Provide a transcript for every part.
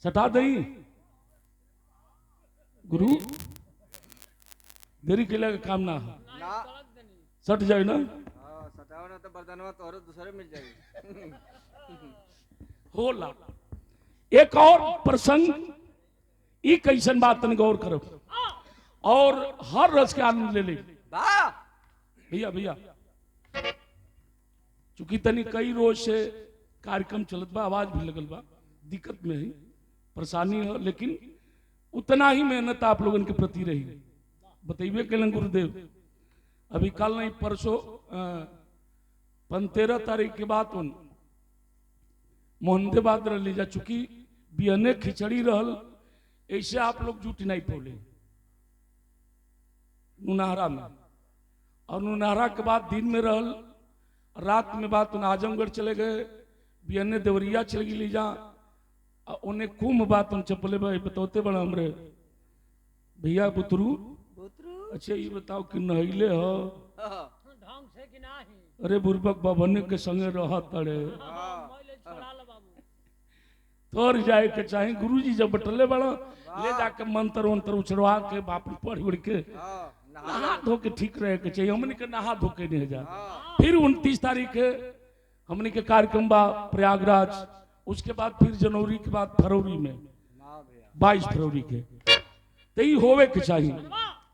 सटा दई गुरु देरी के लिए काम ना सट जाए ना सटाओ ना तो बर्तनवा तोहरे दूसरे मिल जाएगी होला। एक और प्रसंग ई कैसन बात तन गौर करो और हर रस के आनंद ले ले भैया भैया। चूंकि तनी कई रोज से कार्यक्रम चलत बा, आवाज भी लगल बा, दिक्कत में है, परेशानी है, लेकिन उतना ही मेहनत आप लोगों के प्रति रही। बतइबे के गुरुदेव अभी कल नहीं परसों 15 तारीख के बाद मोहनदे बाद रह जा चुकी बियने खिचड़ी रहल, ऐसे आप लोग जुटी नहीं पौले नुनहरा में, और नुनहरा के बाद दिन में रहल, रात में बात आजमगढ़ चले गए, बियने देवरिया चल गई जा, उन्हें कुंभ बात चपले भाई बतौते बड़ा हमरे भैया बुतरू। अच्छा ये बताओ कि नहिले हो ढंग से कि नहीं? अरे बुर्बक बाबने के संगे रह तड़े तोर जाए के चाहे गुरुजी जब बटले बड़ा ले जाके मंत्र वंत्र उछड़वा के बाप पढ़ उड़ के नहा धो के ठीक रहे के चाहिए। हमने के नहा धो के नहीं जा। फिर 29 तारीख के हमने के कार्यक्रम बा प्रयागराज, उसके बाद फिर जनवरी के बाद फरवरी में 22 फरवरी के तो होवे के चाहिए।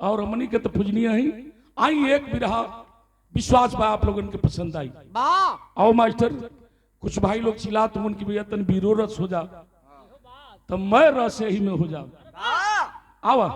और हमने के तो पूजनीय ही आई एक बिरहा विश्वास बा आप लोगों के पसंद आई। आओ मास्टर कुछ भाई लोग चिल्ला तुम उनकी भैया तन बीरो रस हो जा तो मैं रस ही में हो जा। आवा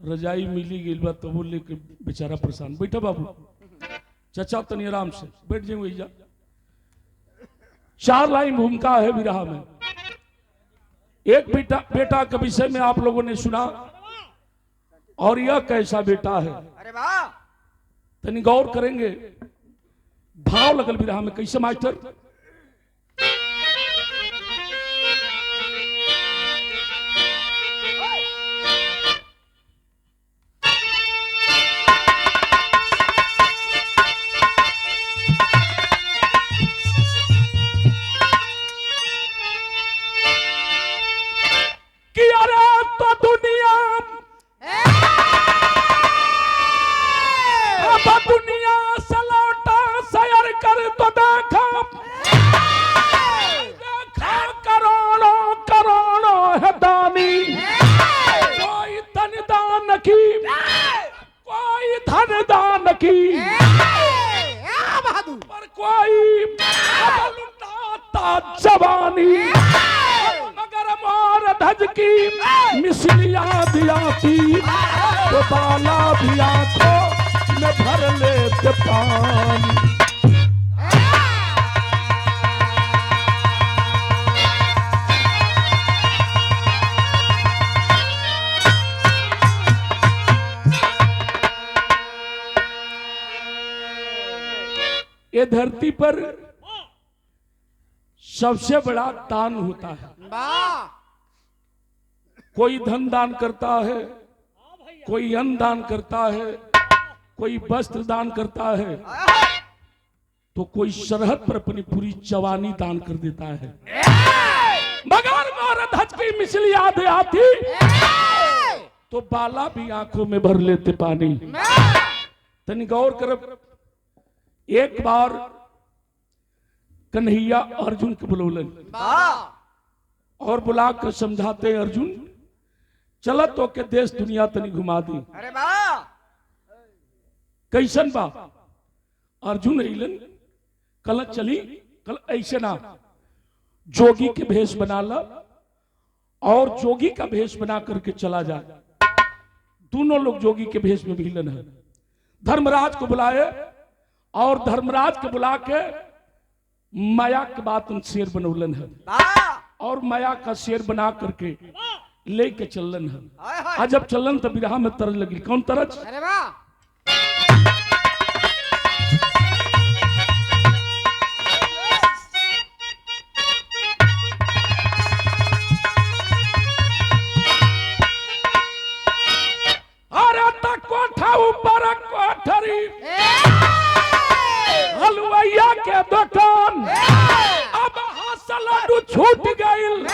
रजाई मिली गई बात तो बोले कि बेचारा परेशान। बैठा बाबू चाचा तनी आराम से बैठ जाए वही जा। 4 लाइन भूमिका है विरहा में। एक बेटा के विषय में आप लोगों ने सुना और यह कैसा बेटा है तनी गौर करेंगे। भाव लगल विरहा में कैसे मास्टर पर कोई जवानी मगर मोर धज की मिसलिया दिया थी तो बाला भी आंखों में भर लेते पानी। ये धरती पर सबसे बड़ा दान होता है। कोई धन दान करता है, कोई अन्न दान करता है, कोई वस्त्र दान करता है, तो कोई सरहद पर अपनी पूरी जवानी दान कर देता है। मगर मोरध्वज की मिसल याद आती तो बाला भी आंखों में भर लेते पानी। तनी गौर कर, एक बार कन्हैया अर्जुन के बुलौलन और बुला कर समझाते अर्जुन चल तो के देश दुनिया तनी घुमा दी। अरे वाह, कैसन बा? अर्जुन अइलन, कल चली, कल ऐसे ना जोगी के भेष बना ला और जोगी का भेष बना करके चला जा। दोनों लोग जोगी के भेष में भिलन है। धर्मराज को बुलाए और धर्मराज को बुला के माया के बात उन शेर बनौलन है और माया का शेर बना करके लेके चलन है। आज जब चलन तो बिरहा में तरज लगी। कौन तरज? अरे वाह, ऊपर कोठरी हलवाइया के दुकान, अब लड्डू छूट गईल।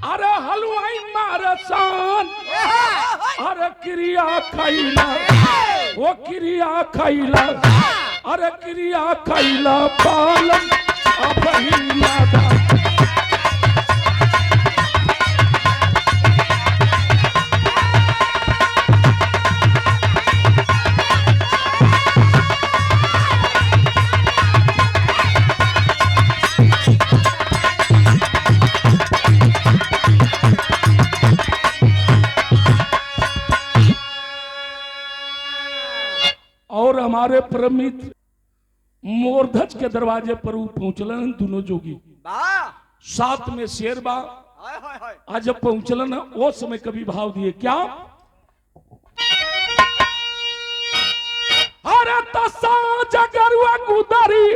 अरे हलवाई मारसान, अरे क्रिया खैला, वो क्रिया खैला, अरे क्रिया खैला पालन अब ही यादा। और हमारे परम मित्र मोरध्वज के दरवाजे पर पहुंचलन दोनों जोगी। साथ में शेर बा। आज जब पहुंचलन वो समय कभी भाव दिए क्या? अरे तसा जगरुआ गुदरी,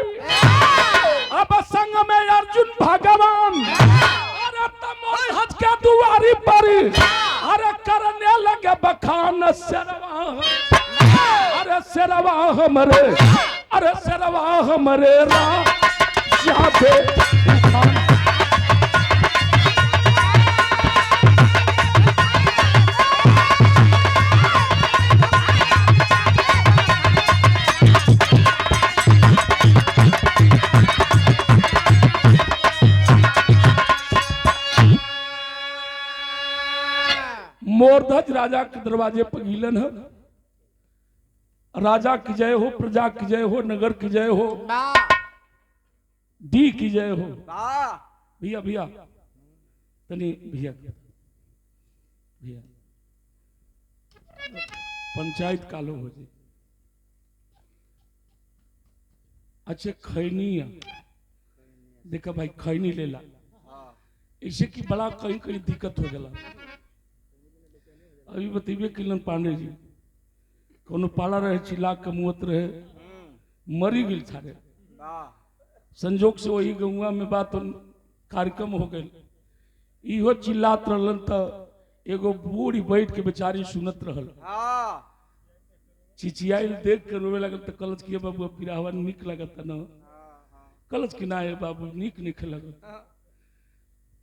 अब संग में अर्जुन भगवान। अरे मोरध्वज के दुआरी पर अरे करने लगे बखान शेरवा। अरे शेरवा हमरे, अरे शेरवा हमरे राजा पे मोरध्वज राजा के दरवाजे पर गिलन है। राजा की जय हो, प्रजा की जय हो, नगर की जय हो, दी की जय हो। भैया भैया तनी भैया भैया पंचायत कालो हो जाए। अच्छे खैनी देखा भाई, खैनी ले ला इसे की बड़ा कहीं कहीं दिक्कत हो गया। अभी बतेबे किलन पांडे जी कोनो पाला रहे, चिल्ला के मुहत रहे, मरी गिल थारे। संजोग से वही गौवा में बात कार्यक्रम हो गए। इहो चिल्लात रहलन तो एगो बूढ़ी बैठ के बेचारी सुनत रहल। चिचियाइल देख के रोवे लगल तो कलच किया बाबू पिरावा निक लगत न। कलच की ना है बाबू निक निक लगत,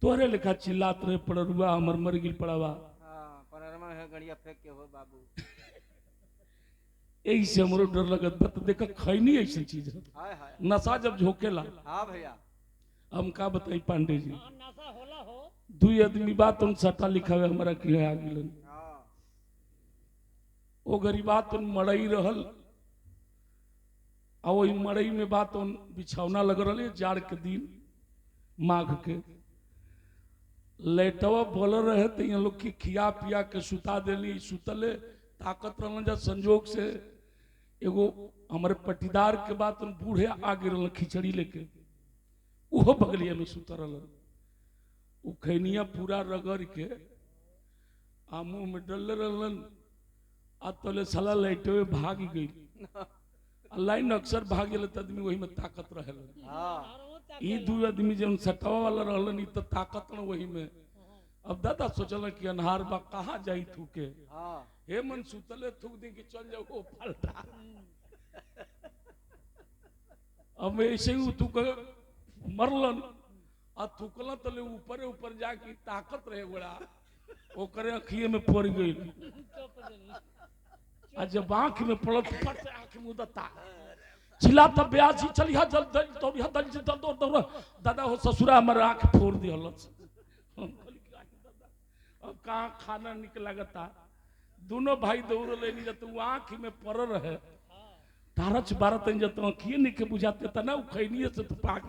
तोहरे लेखा चिल्लात रहे पड़रुआ हमर मर गिल पड़ावा। गड़िया फेंक के हो बाबू, यही से हमरो डर लगत। बत देखा खैनी ऐसी चीज है, नशा जब झोंकेला। हाँ भैया, हम का बताई पांडे जी, नशा होला हो। दुई आदमी बात उन सट्टा लिखावे हमारा की है आगिलन। वो गरीबात उन मड़ई रहल और वही मड़ई में बात उन बिछौना लग रहा जाड़ के दिन माघ के। लेटवा बोल रहे थे यहाँ लोग की खिया पिया के सुता देली, सुतले ताकत रहलन। जा संजोग से एगो हमारे पटीदार के बात उन बूढ़े आगे रहलन खिचड़ी लेके, उहो बगलिया में सुता रहलन। उ खैनिया पूरा रगड़ के आ मुंह में डल रहलन। आ तले साला लेटवे भाग गई। लाइन अक्सर भाग गए तो आदमी वही में ताकत रहलन। ई दू आदमी जब सटवा वाला रहलन ई तो ताकत न वही में। अब दादा सोचल कि अनहार बा कहाँ जाई थूके, हे मन सुतले थूक दी कि चल जाओ पलटा। अब ऐसे ही तू मरलन आ थुकलन तो ले ऊपर ऊपर जाके ताकत रहे बड़ा ओकरे अखिए में पड़ गई आ जब आंख में पड़ल तो फट से आंख में उदता चिल्ला तब ब्याजी चलिया जल दल तो यह दल दल दौड़ दौड़ दादा हो ससुरा हमारे आंख फोड़ दिहल अब कहाँ खाना निकल लगता दोनों भाई दौड़ लेनी जब तू आंख में पड़ रहे तारच बारत जब तो आंखिए निके बुझाते ता ना खैनिए से तो पाक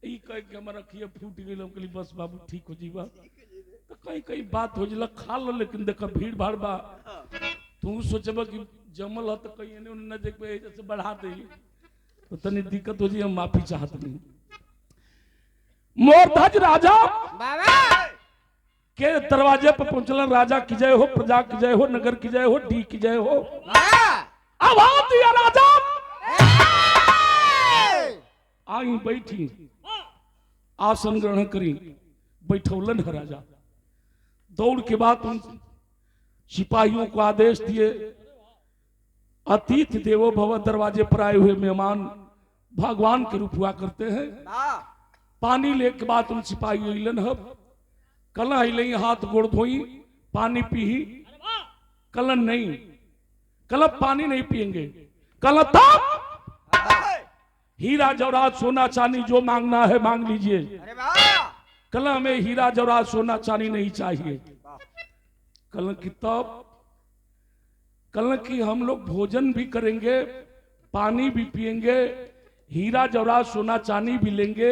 ई कह के हमारा अखिए फूट गई हम कहली बस बाबू ठीक हो जीवा तो कहीं कहीं बात हो जला खा लो लेकिन देख भीड़ भाड़ बा तू सोचब कि जमल है तो कहीं न देख जैसे बढ़ा दे तो तनी दिक्कत हो जी हम माफी चाहत नहीं मोरध्वज राजा के दरवाजे पर पहुंचल राजा की जय हो प्रजा की जय हो नगर की जय हो डी की जय हो आवाज दिया राजा आई बैठी आसन ग्रहण करी बैठौलन है राजा दौड़ के बाद उन सिपाहियों को आदेश दिए अतिथि देवो भव दरवाजे पर आए हुए मेहमान भगवान के रूप हुआ करते हैं पानी ले के बाद उन सिपाही अलन है कल अल हाथ गोड़ धोई पानी पी कल नहीं कल पानी नहीं पिएंगे कल तब हीरा जवाहरात सोना चांदी जो मांगना है मांग लीजिए कल हमें हीरा जवाहरात सोना चांदी नहीं चाहिए कल की तब कल की हम लोग भोजन भी करेंगे पानी भी पिएंगे हीरा जवाहरात सोना चांदी भी लेंगे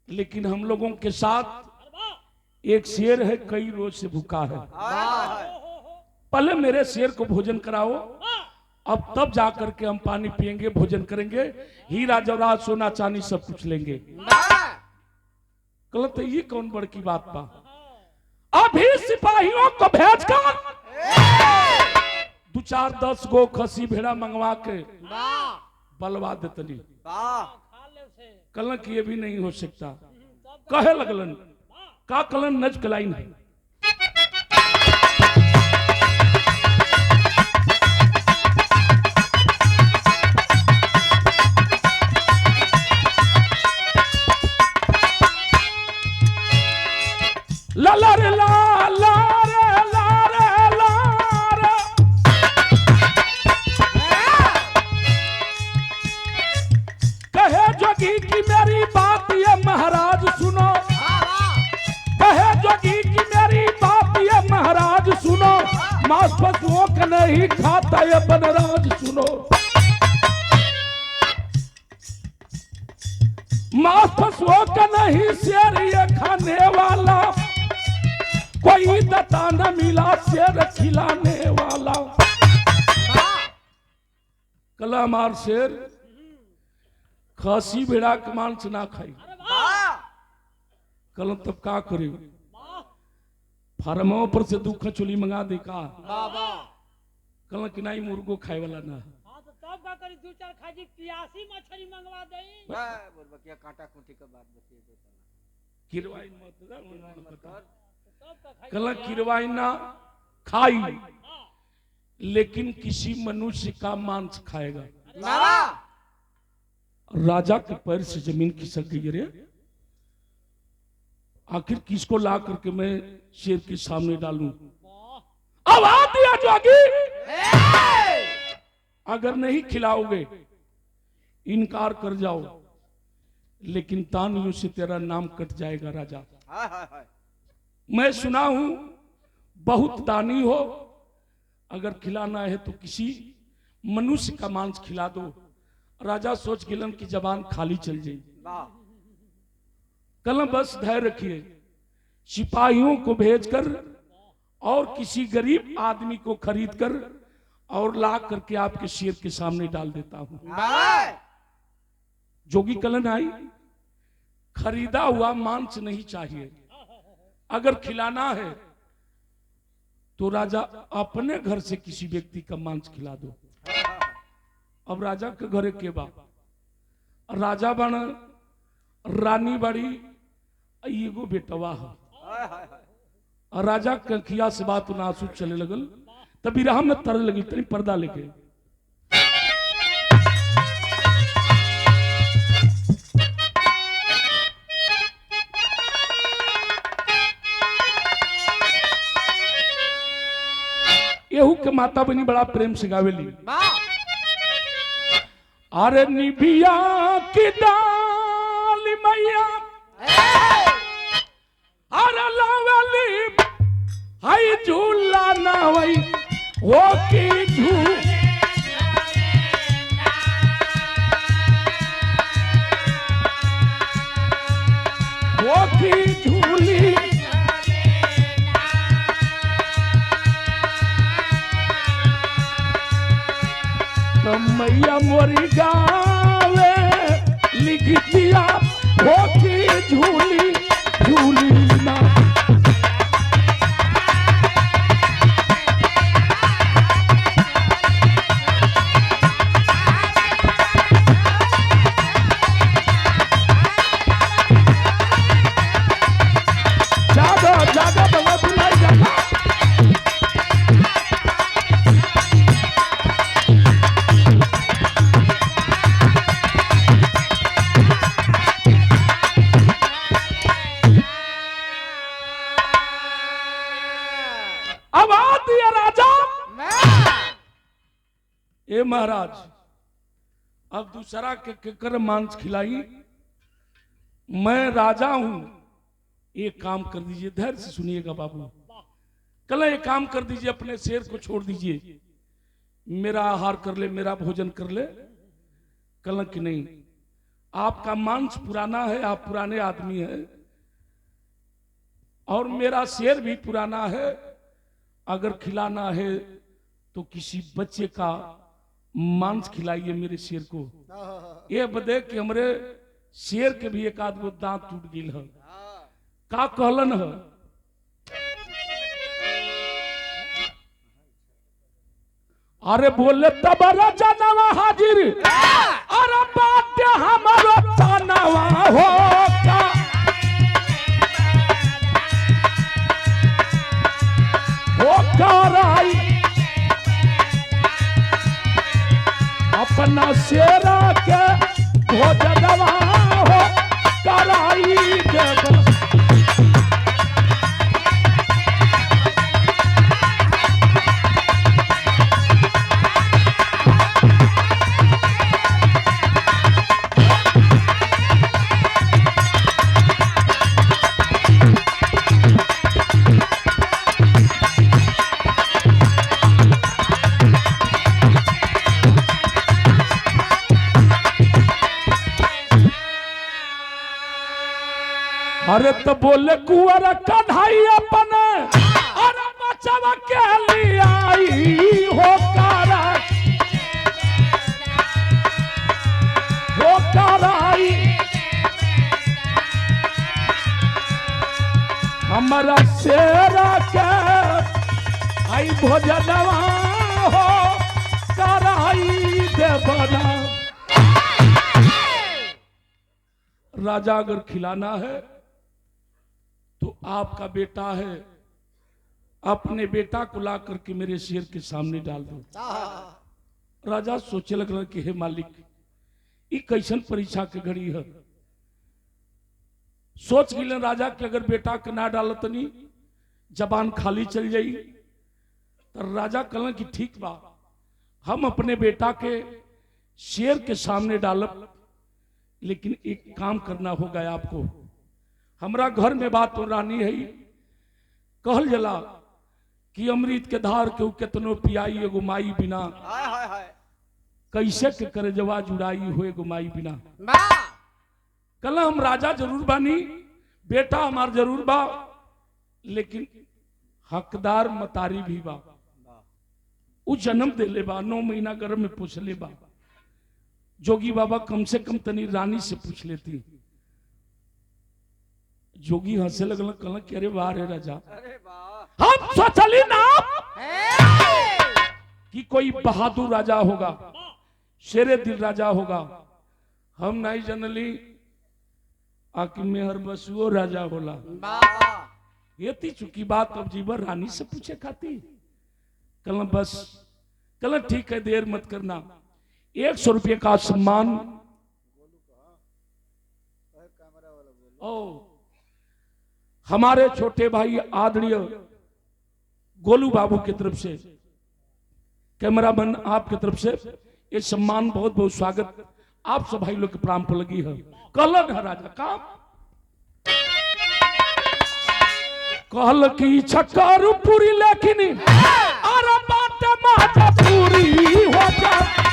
लेकिन हम लोगों के साथ एक शेर है कई रोज से भूखा है पहले मेरे शेर को भोजन कराओ अब तब जाकर के हम पानी पिएंगे भोजन करेंगे हीरा जवाहरात सोना चांदी सब कुछ लेंगे कल तो ये कौन बड़की बात बा अभी सिपाहियों को भेजकर 2-4-10 गो खसी भेड़ा मंगवा के बलवा देतनी कल की ये भी नहीं हो सकता कहे लगलन का कलन नज कलाइन है ला रे ला ला रे ला रे ला रे कहे जोगी की मेरी बात ये महाराज सुनो कहे जोगी की मेरी बात ये महाराज सुनो मांस पशुओं का नहीं खाता ये बनराज सुनो मांस पशुओं का नहीं शेर ये खाने वाला कोई दता न मिला शेर खिलाने वाला कला मार शेर खासी भेड़ा के मांस ना खाई कल तब का करे फार्मों पर से दुख चोली मंगा दे का कल कि नहीं मुर्गो खाए वाला ना तब का करी 2-4 खाजी पियासी मछली मंगवा देई बकिया कांटा खूंटी का बात बतिए देता किरवाई मत कल किरवाई ना खाई लेकिन किसी मनुष्य का मांस खाएगा राजा के पैर से जमीन खिसक गई रे आखिर किसको ला करके मैं शेर के सामने डालूं आवाज दिया जोगी अगर नहीं खिलाओगे इनकार कर जाओ लेकिन तानियों से तेरा नाम कट जाएगा राजा मैं सुना हूं बहुत दानी हो अगर खिलाना है तो किसी मनुष्य का मांस खिला दो राजा सोच गिलन की जबान खाली चल जाए कलम बस धैर्य रखिए सिपाहियों को भेजकर और किसी गरीब आदमी को खरीद कर और ला करके आपके शेर के सामने डाल देता हूं जोगी कलन आई खरीदा हुआ मांस नहीं चाहिए अगर खिलाना है तो राजा अपने घर से किसी व्यक्ति का मांस खिला दो अब राजा के घरे के बा राजा बन रानी बड़ी एगो बेटवा है राजा के खिया से बात आंसू चले लगल तभी राह में तर लगी तनी पर्दा लेके एहू के माता बनी बड़ा प्रेम से गावेली। अरे निबिया की डाली मैया अरे लावली हाय झूला ना वही वो की झूल वो की झूली तो मैया मोरी गावे लिख दिया वो की झूली झूली ना। ए महाराज अब दूसरा के केकर मांस खिलाई, मैं राजा हूं, एक काम कर दीजिए, धैर्य से सुनिएगा बाबू। कल एक काम कर दीजिए, अपने शेर को छोड़ दीजिए, मेरा आहार कर ले, मेरा भोजन कर ले। कलंक की नहीं, आपका मांस पुराना है, आप पुराने आदमी हैं, और मेरा शेर भी पुराना है। अगर खिलाना है तो किसी बच्चे का मांस खिलाइए मेरे शेर को। ये बदे कि हमरे शेर के भी एक आध गो दांत टूट गिल है। का कहलन है, अरे बोले तब राजा नवा हाजिर, अरे बात हमारो तानवा हो का हो कराई अपना शेरा के भोजनवा हो कराई देव। अरे तो बोले कुंवर कढ़ाई अपने अरे बचवा के लिए आई हो कराई हमारा शेरा के आई भोजनवा हो कराई देवना। राजा अगर खिलाना है तो आपका बेटा है, अपने बेटा को ला करके मेरे शेर के सामने डाल दो। राजा सोचे लग रहा कि हे मालिक, ये कैसन परीक्षा के घड़ी है। सोच गिले राजा कि अगर बेटा के ना डालत नहीं जबान खाली चल जाई, तो राजा कहलन कि ठीक बा, हम अपने बेटा के शेर के सामने डालब, लेकिन एक काम करना होगा आपको। हमरा घर में बात हो रानी है, कहल जला कि अमृत के धार के केतनो पियाई एगो माई बिना, कैसे के करे जवा जुड़ाई हो एगो माई बिना। कल हम राजा जरूर बानी, बेटा हमार जरूर बा, लेकिन हकदार मतारी भी बा। उ जन्म दे ले बा, 9 महीना गर्भ में पूछ ले बा। जोगी बाबा कम से कम तनी रानी से पूछ लेती। जोगी हंसे लगल, कहल कि अरे वाह रे राजा, हम सोचली ना कि कोई बहादुर राजा होगा, शेरे दिल राजा होगा। हम नहीं जनली आकि मेहर बसुओ राजा होला। ये थी चुकी बात, अब जीवन रानी से पूछे खाती। कल बस, कल ठीक है, देर मत करना, 100 रुपये का सम्मान। ओ हमारे छोटे भाई आदरणीय गोलू बाबू की तरफ से कैमरामैन आपकी तरफ से ये सम्मान बहुत बहुत स्वागत आप सब भाई लोग के प्राण पर लगी है। कहलन है राजा काम कहल की छक्कर पूरी लेकिन अरे बात माता पूरी हो जाना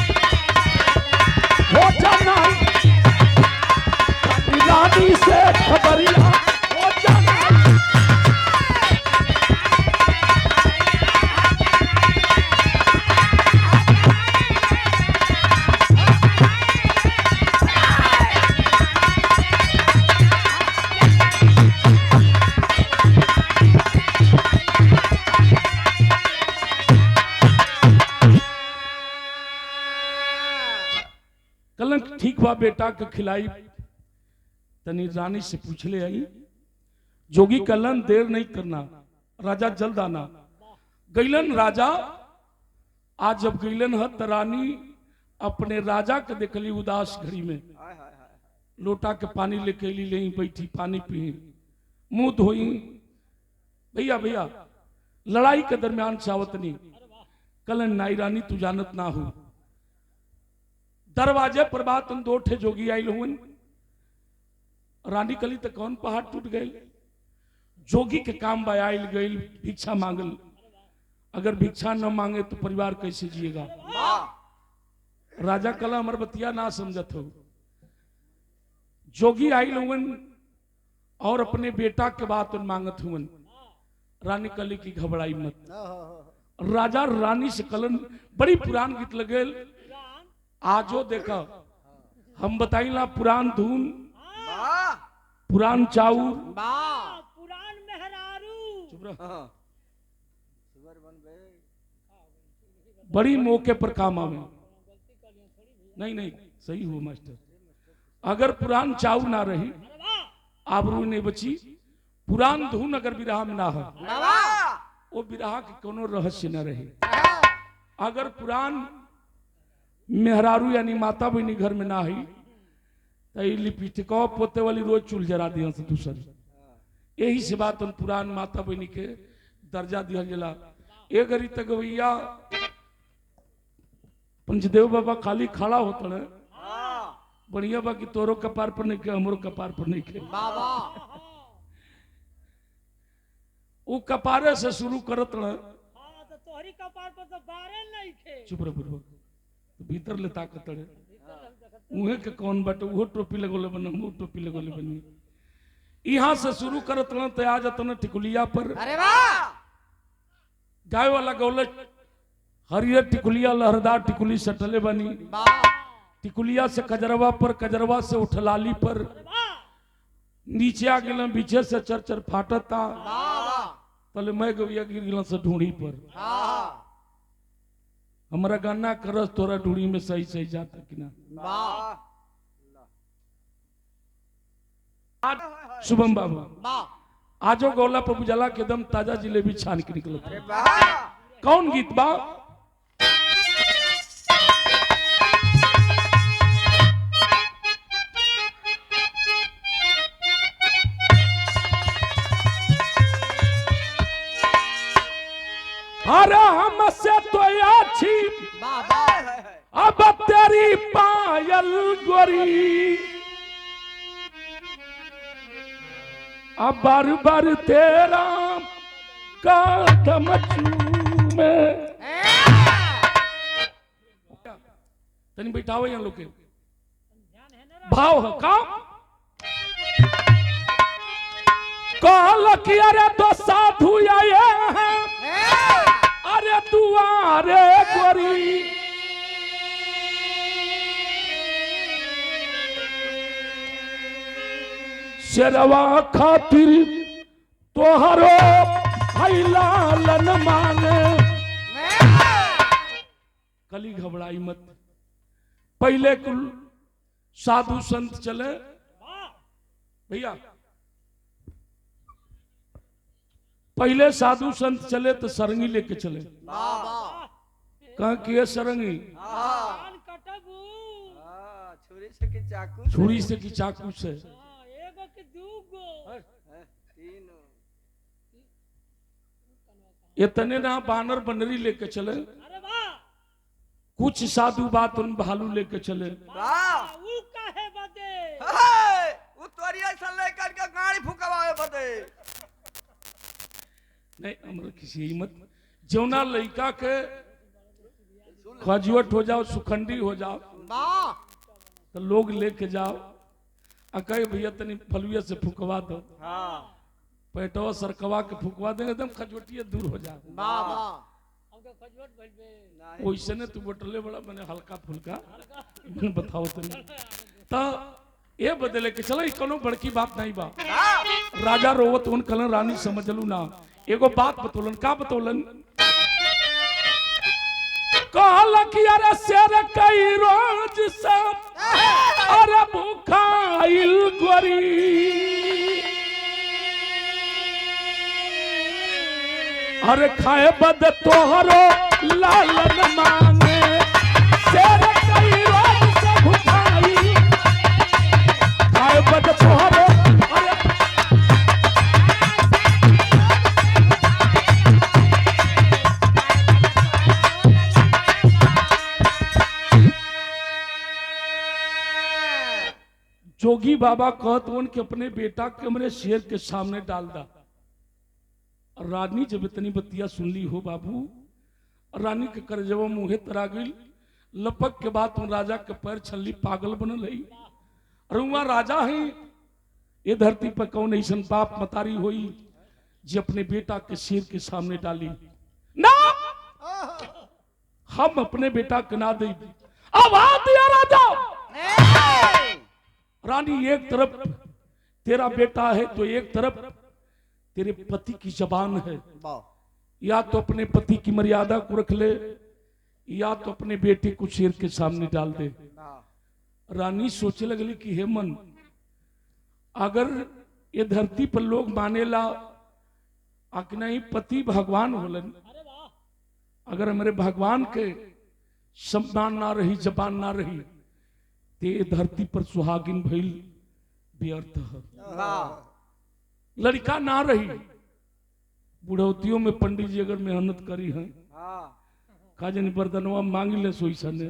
रानी से खबरिया हो जाना। कलंक ठीक बा बेटा के खिलाई तनी रानी से पूछ ले आई। जोगी कलन देर नहीं करना राजा जल्द आना। गैलन राजा आज जब गैलन है तो रानी अपने राजा के देखली उदास घड़ी में लोटा के पानी लेके ली ले बैठी पानी पी मुंह धोई। भैया भैया लड़ाई के दरमियान चावतनी कलन नाई रानी तू जानत ना हो। दरवाजे पर बात उन दो ठे जोगी आयल हुन। रानी कली तो कौन पहाड़ टूट गए। जोगी के काम बा आयल गई भिक्षा मांगल। अगर भिक्षा न मांगे तो परिवार कैसे जिएगा। राजा कला अमर बतिया ना समझत हो। जोगी आयल हुन और अपने बेटा के बात उन मांगत हुन। रानी कली की घबराई मत। राजा रानी से कलन बड़ी पुरान गीत लगे आजो देखा हम बताइला पुरान धून पुरान चाऊ पुरान मेहरारू चुप रह। बड़ी मौके पर काम आवे। नहीं नहीं सही हो मास्टर। अगर पुरान चाऊ ना रही आबरू नहीं बची। पुरान धून अगर विराह में ना हो वो विराह के कोनो रहस्य न रहे। अगर पुरान मेहरारू यानी माता बहनी घर में ना ही तो लिपस्टिकवा पोते वाली रोज चूल जरा दिया से दूसर। यही से बात उन पुरान माता बहनी के दर्जा दिया जला। एक घड़ी तक भैया पंचदेव बाबा खाली खड़ा होता है बढ़िया बा कि तोरो कपार पर नहीं के हमरो कपार पर नहीं के वो कपारे से शुरू करत रहे। तो तोहरी कपार पर तो बारे नहीं थे। चुप रह बुढ़वा भीतर ले ताकत है उहे के कौन बटे वो टोपी लगोले बन वो टोपी लगोले बनी। यहाँ से शुरू करत रहे तो आ जाता ना टिकुलिया पर। अरे वाह गाय वाला गौले हरियर टिकुलिया लहरदार टिकुली सटले बनी। टिकुलिया से कजरवा पर कजरवा से उठलाली पर नीचे आ गए पीछे से चरचर फाटता पहले मैं गविया गिर गया से ढूंढी पर। हमारा गाना करस तोरा ढूंढी में सही सही जाता कि ना। शुभम बाबू आजो गौला पर बुझला के दम ताजा जिलेबी छान के निकलता। कौन गीत बा अरे हमसे तो अच्छी अब तेरी पायल गोरी अब बार बार तेरा कदम चूमे। तनी बैठाओ यहाँ लोग के भाव है का कहल कि अरे तो साधु आए हैं अरे दुआरे गोरी शेरवा खातिर तोहरो लालन मांगे। कली घबराई मत। पहले कुल साधु संत चले भैया पहले साधु संत चले तो सरंगी लेके चले। कहा कि ये सरंगी कान कटबू छुरी से कि चाकू छुरी से कि चाकू से एगो के दूगो तीनों इतने ना बानर बनरी लेके चले। अरे वाह कुछ साधु बात उन भालू लेके चले। वाह ऊ काहे बदे हाय वो तोरिया सन लेकर के गाड़ी फुकवावे बदे नहीं हमरा किसी हिम्मत जौना लड़का के खजुअट हो जाओ सुखंडी हो जाओ तो लोग लेके जाओ आ कहे भैया तनी फलुए से फुकवा दो, हां पेटवा सरकवा के फुकवा देंगे एकदम खजुटिया दूर हो जाए। हम तो खजवट भइबे नहीं वैसे ने तू बोटले बड़ा मैंने हल्का फुल्का मैंने बताओ तनी तो ये बदले के चलो कोनो बड़की बात नहीं बा। राजा रोवत उन कलन रानी समझलू ना एगो बात बतौलन का बतौलन कहल कि अरे शेर कई रोज सब अरे भूखाइल गोरी अरे खाए बद तोहरो लालन मांगे शेर कई रोज से भूखाइल खाए बद तोहरो अरे जोगी बाबा कहत उन के अपने बेटा के हमरे शेर के सामने डाल दा। रानी जब इतनी बतिया सुन ली हो बाबू, रानी के करजवा मुहे तरा गई। लपक के बाद उन राजा के पैर छल्ली पागल बनल है। रुआ राजा है ये धरती पर कौन ऐसा बाप मतारी हुई जो अपने बेटा के शेर के सामने डाली ना, हम अपने बेटा के ना दे। आवाज दिया राजा। रानी एक तरफ तेरा बेटा है तो एक तरफ तेरे पति की जबान है, या तो अपने पति की मर्यादा को रख ले या तो अपने बेटे को शेर के सामने डाल दे। रानी सोचे लगली कि हे मन, अगर ये धरती पर लोग मानेला अकना ही पति भगवान होलन, अगर हमारे भगवान के सम्मान ना रही जबान ना रही ते धरती पर सुहागिन भइल व्यर्थ है। लड़का ना रही बुढ़ौतियों में पंडित जी अगर मेहनत करी है काजन बर्दनवा मांग ले सोई सने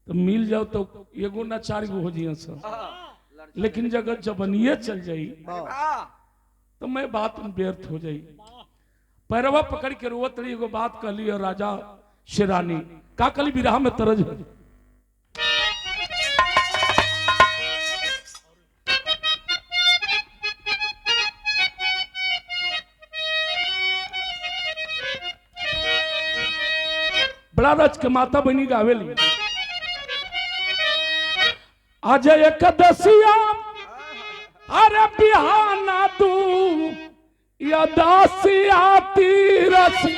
तो मिल जाओ तो एगो ना चार गो हो जिया सब, लेकिन जगह जबनिए चल जाई तो मैं बात व्यर्थ हो जाई। पैरवा पकड़ के रोवत रही एगो बात कहली और राजा शेरानी का कली विराह में तरज है। बड़ा रच के माता बनी गावेली आज एकदसिया अरे बिहाना तू या दासिया तीरसी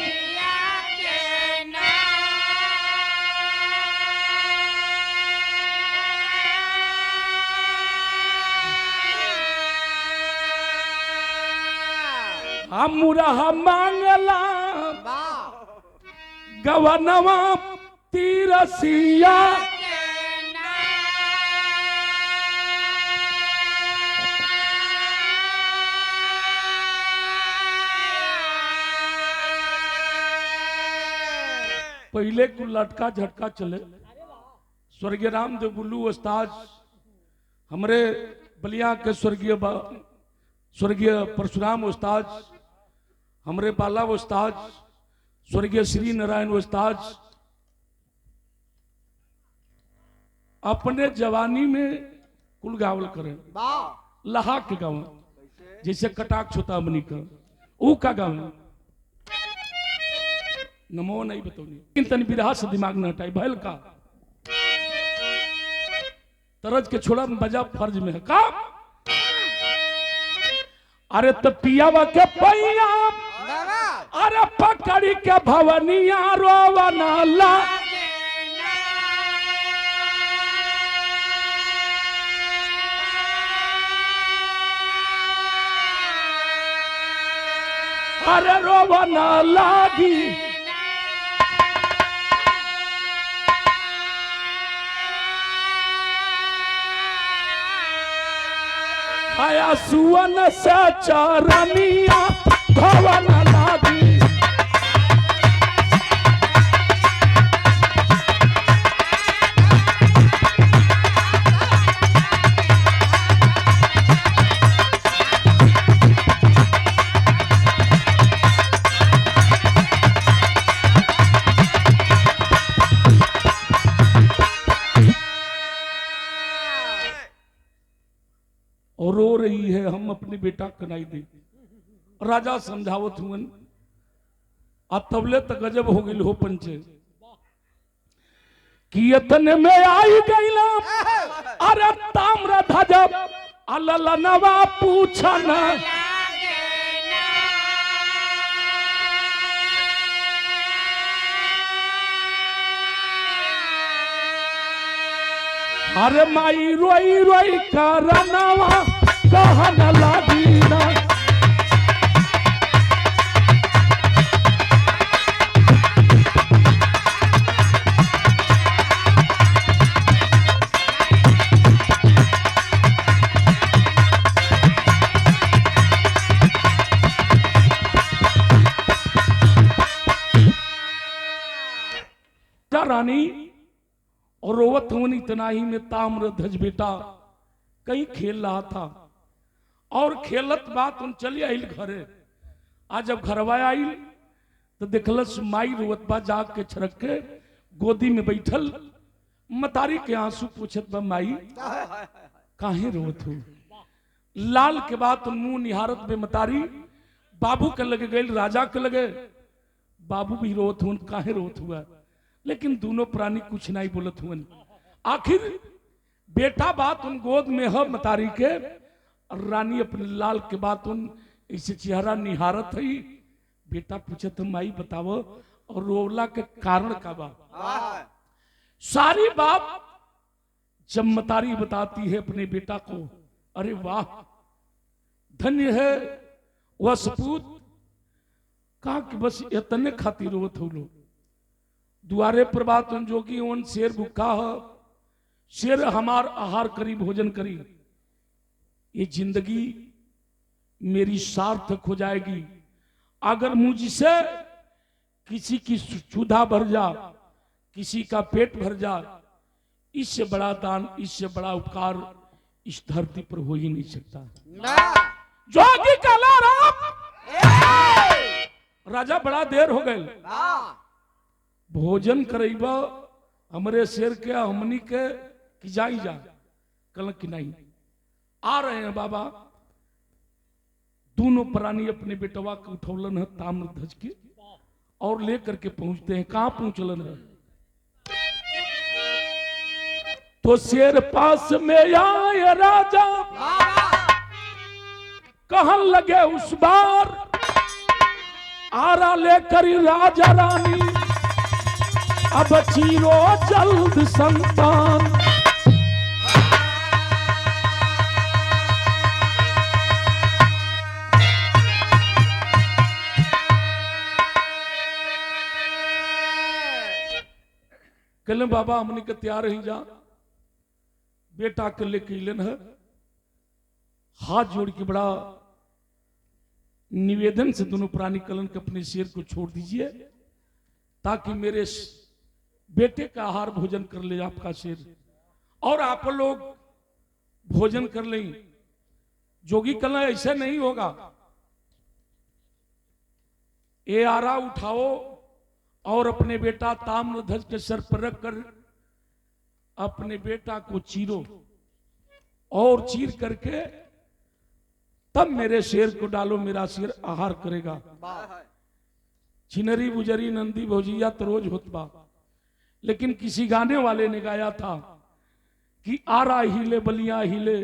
हम मुरहा मांगला गवनवा तीरसिया पहले को लटका झटका चले। स्वर्गीय रामदेव बुल्लू उस्ताद, हमरे बलिया के स्वर्गीय परशुराम उस्ताद, हमरे बाला उस्ताद, स्वर्गीय श्री नारायण उस्ताद अपने जवानी में कुल गावल करें लहा के गाँव जैसे कटाक्ष होता मनी का ऊ का गाँव नमो नहीं बतौनी, लेकिन तनी बिरहा से दिमाग न हटाई भैल का तरज के छोड़ा बजा फर्ज में है का। अरे तो पियावा के पैया अरे पकड़ी के भवनिया रोवनाला अरे रोवना लागी आया सुवन से चरनिया भवन लागी और रो रही है, हम अपने बेटा कनाई दे। राजा समझावत हुन आ तबले तक गजब हो गई हो पंचे कि इतने में आई गईला अरे ताम्र ध्वज अललनवा पूछन अरे माई रोई रोई करनवा कहन लागी ना रानी और रोवत हुन इतना ही में ताम्र ध्वज बेटा कहीं खेल रहा था और खेलत बात उन चली आई घरे। आज जब घरवा आई तो देखलस माई रोवत बा, जाग के छरक के गोदी में बैठल मतारी के आंसू पूछत बा, माई काहे रोवत हो? लाल के बाद मुंह निहारत में मतारी बाबू के लगे गई, राजा के लगे बाबू भी रोवत हुन, काहे रोवत हुआ? लेकिन दोनों प्राणी कुछ नहीं बोलत हुए। आखिर बेटा बात उन गोद में है मतारी के, रानी अपने लाल के बात उन इसे चेहरा निहारत है। बेटा पूछत माई बताओ और रोवला के कारण का बा? सारी बात जब मतारी बताती है अपने बेटा को, अरे वाह धन्य है वह सपूत, कहा कि बस इतने खातिर रोवत हो लो। दुआरे पर बात उन जोगी उन शेर भूखा है, शेर हमार आहार करी भोजन करी, ये जिंदगी मेरी सार्थक हो जाएगी अगर मुझसे किसी की क्षुधा भर जा, किसी का पेट भर जा। इससे बड़ा दान, इससे बड़ा उपकार इस धरती पर हो ही नहीं सकता। जोगी कला राजा बड़ा देर हो गए, भोजन करेबा हमरे शेर के हमनी के कि जाई जा? कल कि नहीं, आ रहे हैं बाबा। दोनों प्राणी अपने बेटवा के उठौलन है ताम्र ध्वज के और लेकर के पहुंचते हैं। कहां पहुंचलन है? तो शेर पास में आए राजा, कहन लगे उस बार आरा लेकर राजा रानी अब चीरो जल्द संतान। कहले बाबा हमने के तैयार ही जा, बेटा के लेके इलन है। हाथ जोड़ के बड़ा निवेदन से दोनों प्राणी कलन के अपने शेर को छोड़ दीजिए ताकि मेरे बेटे का आहार भोजन कर ले आपका शेर और आप लोग भोजन कर लें। जोगी कलना ऐसे नहीं होगा, ये आरा उठाओ और अपने बेटा ताम्र ध्वज के सर पर रख कर अपने बेटा को चीरो और चीर करके तब मेरे शेर को डालो, मेरा शेर आहार करेगा। छिनरी बुजरी नंदी भोजिया तो रोज होतबा, लेकिन किसी गाने वाले ने गाया था कि आरा हिले बलिया हिले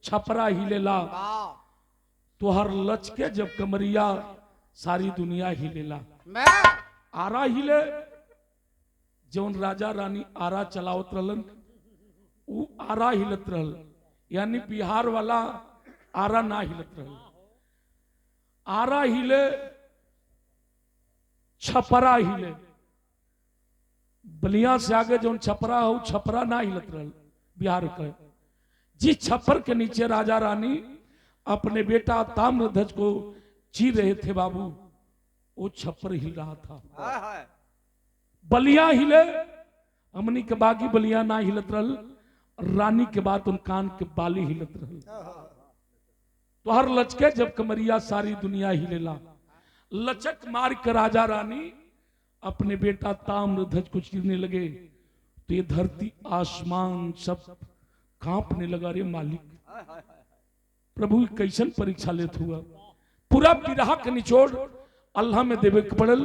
छपरा हिले ला, तो हर लचके जब कमरिया सारी दुनिया हिले ला। आरा हिले, जौन राजा रानी आरा चलावत रहलन वो आरा हिलत रहल, यानी बिहार वाला आरा ना हिलत रहल। आरा हिले छपरा हिले, बलिया से आगे जो छपरा हो छपरा ना हिलत रहल बिहार का। जिस छप्पर के नीचे राजा रानी अपने बेटा ताम्रध्वज को चीर रहे थे बाबू, वो छप्पर हिल रहा था। बलिया हिले, हमनी के बागी बलिया ना हिलत रहल, रानी के बाद उन कान के बाली हिलत रहल। तो हर लचके जब कमरिया सारी दुनिया हिलेला। लचक मार के राजा रानी अपने बेटा ताम्रध्वज को चीरने लगे तो ये धरती आसमान सब कांपने लगा। रे मालिक, प्रभु कैसन परीक्षा लेत हुआ पूरा बिरहा के निचोड़ अल्लाह में देवे के पड़ल।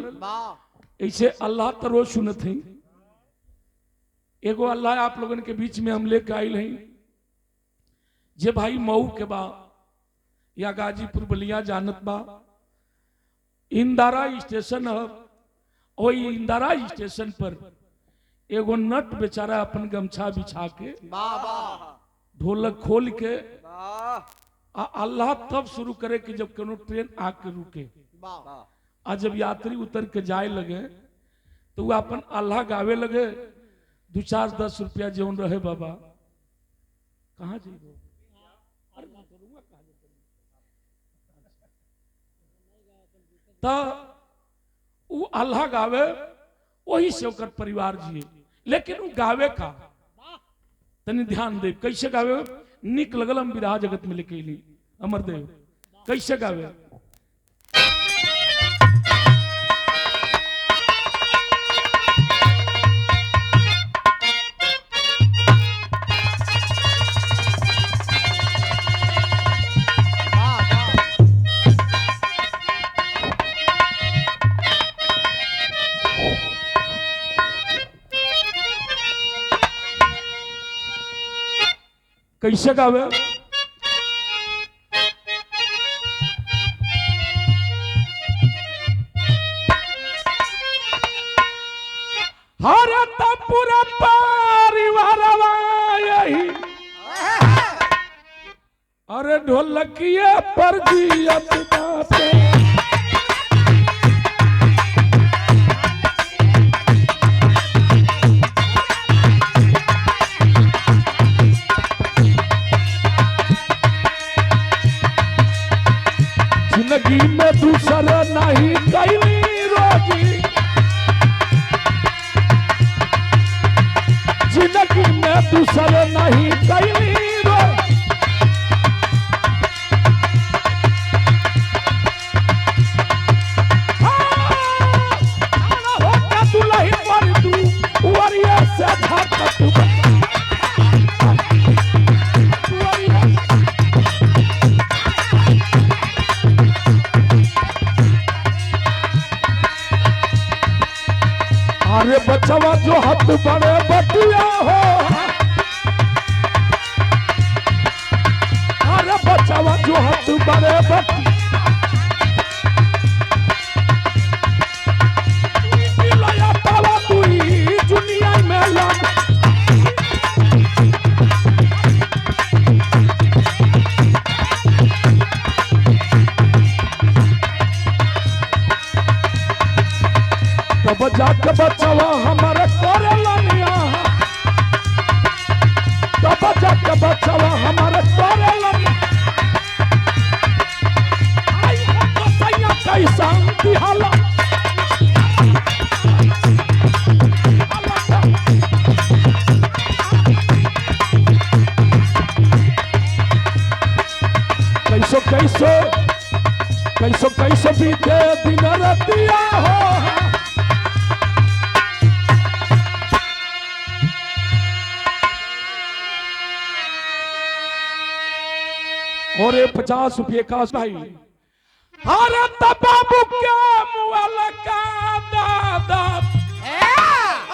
ऐसे अल्लाह तो रोज सुनत है। एगो अल्लाह आप लोगन के बीच में हम लेके आयल हैं जे भाई मऊ के बा या गाजीपुर बलिया जानत बा इंदारा स्टेशन है। वही इंदारा स्टेशन पर एगो नट बेचारा अपन गमछा बिछा के ढोलक खोल के अल्लाह तब शुरू करे कि जब कोनो ट्रेन आके रुके। आज जब यात्री उतर के जाए लगे तो वो अपन अल्लाह गावे लगे। 2-4-10 रुपया जौन रहे बाबा कहाँ जाइए तो वो अल्लाह गावे वही से ओकर परिवार जिए। लेकिन वो गावे का तनी ध्यान दे कैसे गावे निक लगल हम विराह जगत में लेके ली अमरदेव कैसे गावे। कैसे गावे हर पूरा परिवार यही अरे ढोलकिए पर जियत बाटे जिंदगी में दूसरा नहीं कैली रोजी जिंदगी में दूसरा नहीं कैली रोजी होता दुल्ही पर तू वरिया से भागत तू अरे बचवा जो हाथ बड़े बटिया हो अरे बचवा जो हाथ बड़े बटिया पावा तू दुनिया में लग तब जाके बचवा हमारे करे लानिया तब जाके बचवा हमारे करे लानिया आई तो सैया कैसा दिहाला कैसो कैसो कैसो कैसो बीते दिन रतिया हो और 50 रुपये का भाई अरे बाबू क्या मुआला का दादा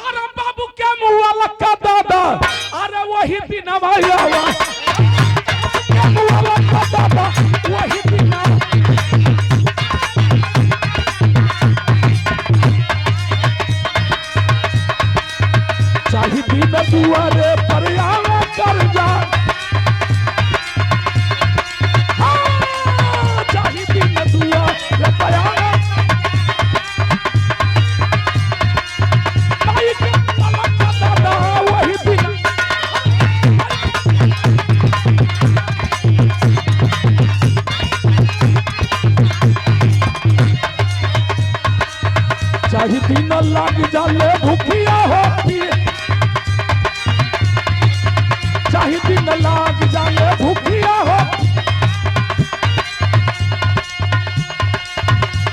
अरे बाबू क्या मुआला का दादा अरे वही दिन भाई मुआला का दादा वही दिन चाहिए दिन दुआरे पर आवे कर जा चाहे दिन लग जाले भूखिया होती चाहे दिन लग जाले भूखिया हो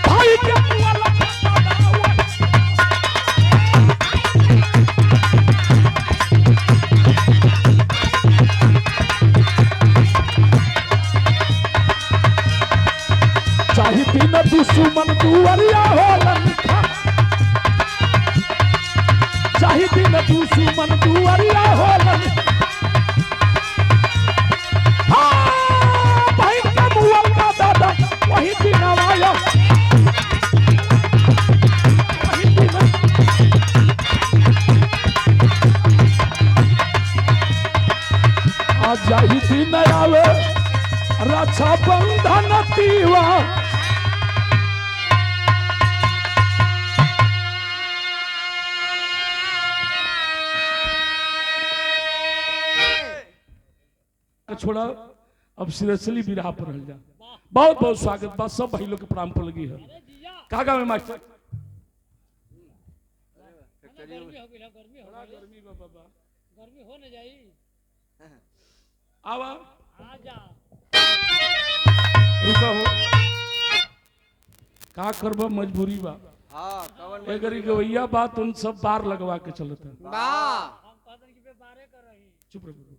भाई के वाला दुश्मन दुआरिया होलन जाहि दिन दुश्मन दुआरिया होलन भाई का मुअल का दादा वही दिन आया वही दिन आज जाहि दिन आवे रक्षा बंधन तीवा छोड़ा अब सीरियसली बिरहा पर जा बहुत बहुत स्वागत बा सब भाई लोग के प्रणाम पर लगी है कागा में मास्टर गर्मी हो न जाई आवा आ जा रुका हो का करबा मजबूरी बा हाँ कवन एगरी गवैया बात उन सब बार लगवा के चलत है बा हम कहते कि बे बारे कर रही चुप रहो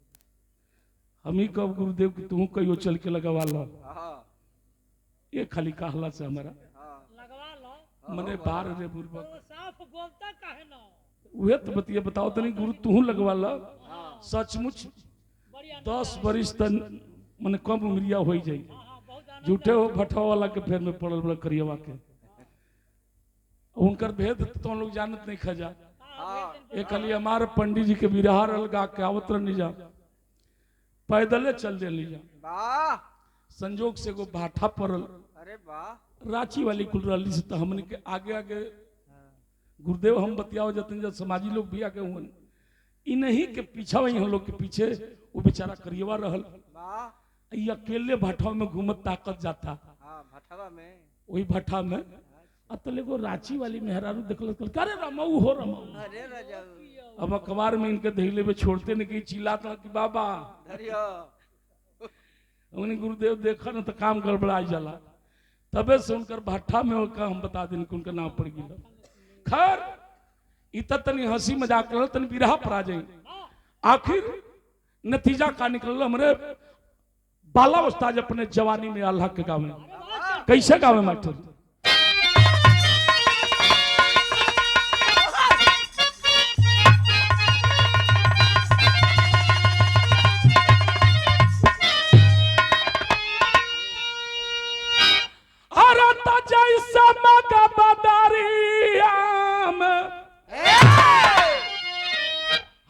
हम ही कब गुरुदेव की तू कहियो चल के लगवा लो हाँ ये खाली कहला से हमारा हाँ लगवा लो मने बार रे बुरबा तो साफ बोलता काहे ना उहे तो बतिया बताओ तनी गुरु तू लगवा लो सचमुच बड़ी 10 बरिस तक मने कम उम्रिया हो जाई हां बहुत आनंद झूठे हो भट्ठा वाला के फेर में पड़ल बड़ा करियवा के उनकर भेद तो लोग जानत नहीं खजा एक खाली हमारे पंडित जी के बिरहा अलगा के आवत नहीं जा पैदले चल दे ली जा वाह संजोग से को भाठा पड़ल अरे वाह रांची वाली कुल रली से तो हमने के आगे आगे गुरुदेव हम बतियाओ जतन जब समाजी लोग भी आगे हुए इन्हीं के पीछा वही हम लोग के पीछे वो बेचारा करियवा रहल वाह ये अकेले भाठा में घूमत ताकत जाता हाँ भटवा में वही भट्ठा में अतले को रांची वाली मेहरारू देखल अरे रमाऊ हो रमाऊ अरे राजा अब अखबार में इनके दहीले में छोड़ते नहीं कि चिल्लाता कि बाबा धरियो उन्हें गुरुदेव देखा ना तो काम गड़बड़ा जाला तबे से उनकर भट्ठा में का हम बता दें कि उनका नाम पड़ गया खैर इत तनी हंसी मजाक कर तनी बिरहा पर आ जाए आखिर नतीजा का निकल हमरे बाला उस्ताद अपने जवानी में अल्लाह के गाँव में कैसे गाँव में मास्टर जैसा मगा बदरिया में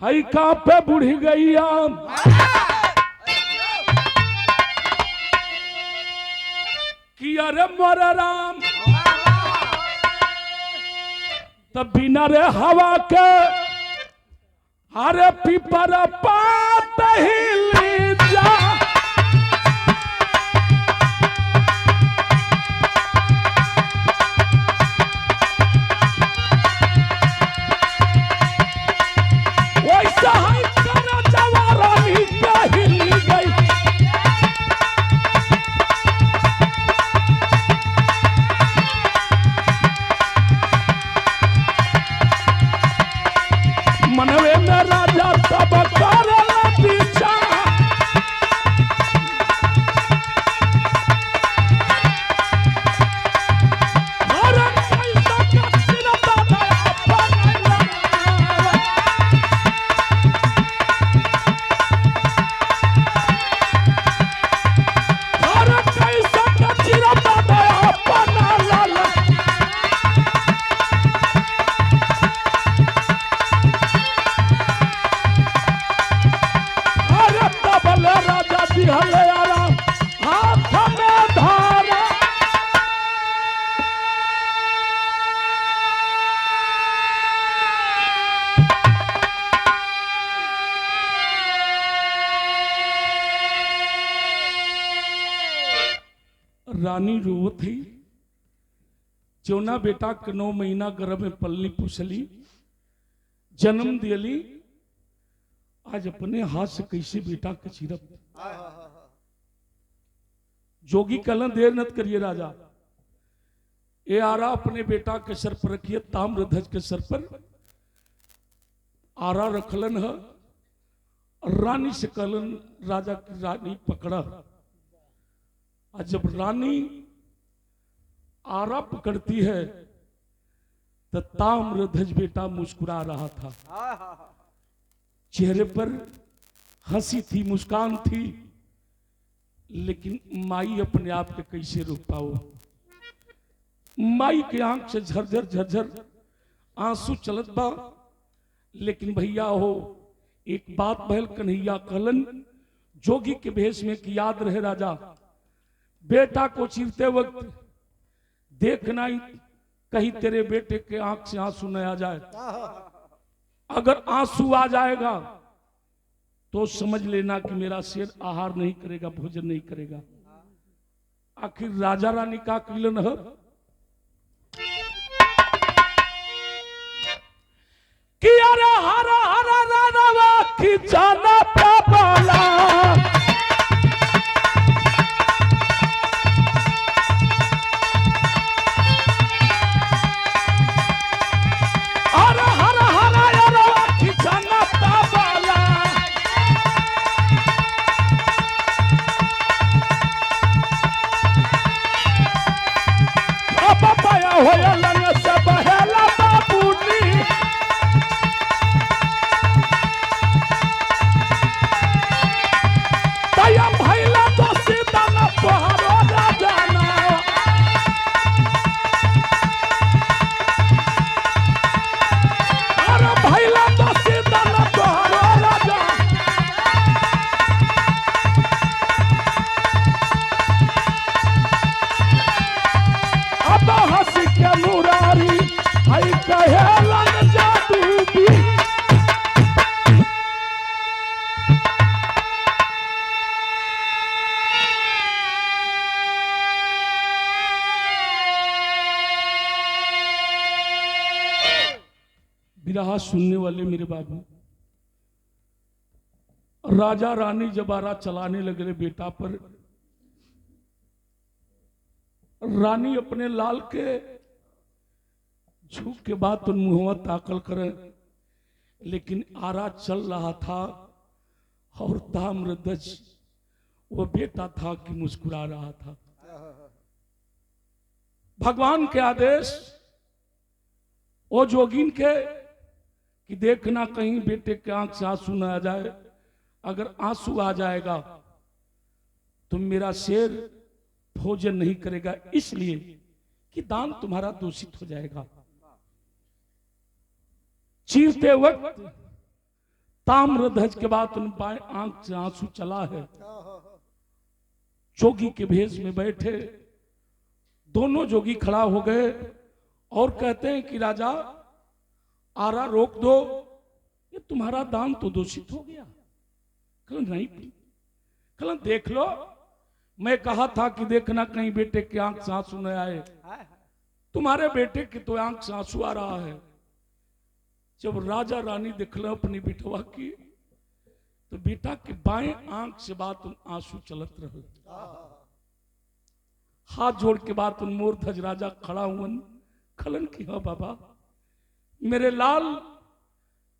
हई का पे बुढ़ी गैया कि अरे मोर राम तब बिना रे हवा के अरे पीपर पात हिली जा मनवे में राजा तब करला पीछा रानी रोवत थी चौना बेटा के 9 महीना गर्भ में पलनी पुछली जन्म दिली आज अपने हाथ से कैसे बेटा के चिरप जोगी कलन देर नत करिए राजा ये आरा अपने बेटा के सर पर रखिए ताम्र ध्वज के सर पर आरा रखलन है रानी से कलन राजा की रानी पकड़ा और जब रानी आरा पकड़ती है तो ताम्रध्वज बेटा मुस्कुरा रहा था। चेहरे पर हंसी थी, मुस्कान थी, लेकिन माई अपने आप के कैसे रोक पाओ। माई के आंख से झरझर झरझर आंसू चलत बा। लेकिन भैया हो, एक बात भैल कन्हैया कहलन जोगी के भेष में कि याद रहे राजा, बेटा को चीरते वक्त देखना ही कहीं तेरे बेटे के आंख से आंसू न आ जाए। अगर आंसू आ जाएगा तो समझ लेना कि मेरा शेर आहार नहीं करेगा, भोजन नहीं करेगा। आखिर राजा रानी का किलन है कि अरे हरा हरा रानवा की जाना पे बोला, अरे हरा हरा रानवा की जाना पे बोला, अब पाया होया लंग से बहेला बाबूनी, भैला तो सीता न पहाड़ो राजाना, अरे भैला तो सीता न पहाड़ो राजा। अब हंसी के मुरारी आई कहेलन जादू भी, बिरहा सुनने वाले मेरे बाबू, राजा रानी जब आरा चलाने लगे बेटा पर, रानी अपने लाल के झुक के बाद तो मुंहवा ताकल करे, लेकिन आरा चल रहा था और ताम्रध्वज वो बेटा था कि मुस्कुरा रहा था। भगवान के आदेश वो जोगिन के कि देखना कहीं बेटे के आंख से आंसू न आ जाए। अगर आंसू आ जाएगा तो मेरा शेर भोजन नहीं करेगा, इसलिए कि दान तुम्हारा दूषित हो जाएगा। चीरते वक्त ताम्रध्वज के बाद उन बाएं आंख से आंसू चला है। जोगी के भेष में बैठे दोनों जोगी खड़ा हो गए और कहते हैं कि राजा आरा रोक दो, ये तुम्हारा दान तो दूषित हो गया। कल नहीं, कल देख लो, मैं कहा था कि देखना कहीं बेटे की आंख से आंसू न आए। तुम्हारे बेटे की तो आंख से आंसू आ रहा है। जब राजा रानी देखल अपनी बिटवा की तो बेटा के बाएं आंख से बात आंसू चलत रहे। हाथ जोड़ के बात मोरध्वज राजा खड़ा हुआ खलन की, हाँ बाबा मेरे लाल,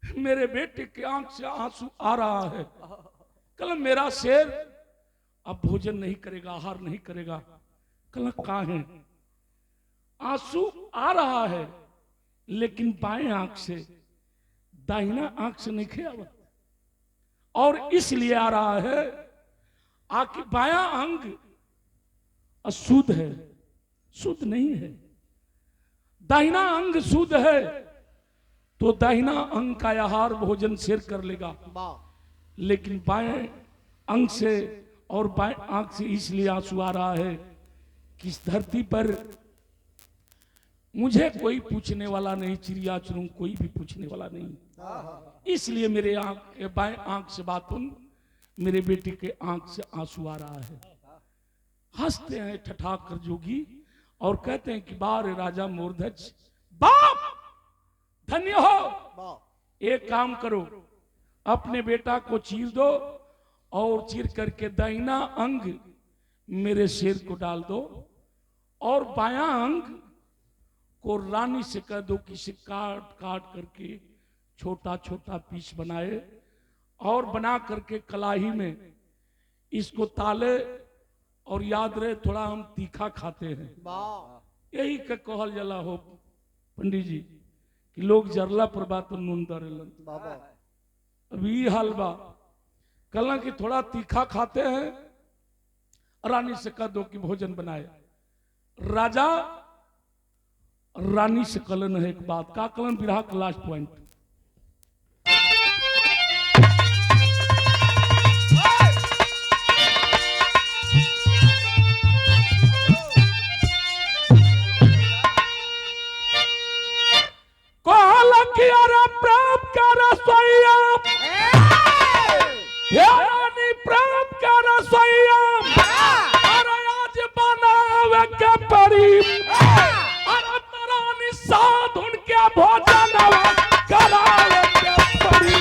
मेरे बेटे के आंख से आंसू आ रहा है। कल मेरा शेर अब भोजन नहीं करेगा, आहार नहीं करेगा। कल कहां है? आंसू आ रहा है लेकिन बाएं आंख से, दाहिना आंख से नहीं खेया, और इसलिए आ रहा है आखिर बायां अंग अशुद्ध है, शुद्ध नहीं है। दाहिना अंग शुद्ध है तो दाहिना अंग का आहार भोजन शेर कर लेगा, लेकिन बाएं अंग से और बाएं आंख से इसलिए आंसू आ रहा है कि इस धरती पर मुझे कोई पूछने वाला नहीं, चिड़िया चुरूं कोई भी पूछने वाला नहीं, इसलिए मेरे बाएं आंख से बातुन मेरे बेटे के आंख से आंसू आ रहा है। हंसते हैं ठठाकर जोगी और कहते हैं कि बार राजा मोरध्वज, बाप धन्य हो, एक काम करो, अपने बेटा को चीर दो और चीर करके दाहिना अंग मेरे शेर को डाल दो और बायां अंग को रानी से कह दो कि इसे काट काट करके छोटा छोटा पीस बनाए और बना करके कलाही में इसको ताले, और याद रहे थोड़ा हम तीखा खाते हैं, यही के कहल जला हो पंडित जी कि लोग जरला पर बात नून दरेलन। बाबा अभी ये हाल बा, कल कि थोड़ा तीखा खाते हैं, रानी से कह दो कि भोजन बनाए। राजा रानी से कलन है एक बात का, कलन विराह का लास्ट पॉइंट। प्राप्त कर रसोईया, रानी प्राप्त कर रसोईया, अरे आज बनावे के पड़ी, अरे रानी साधुन के भोजन करावे के पड़ी।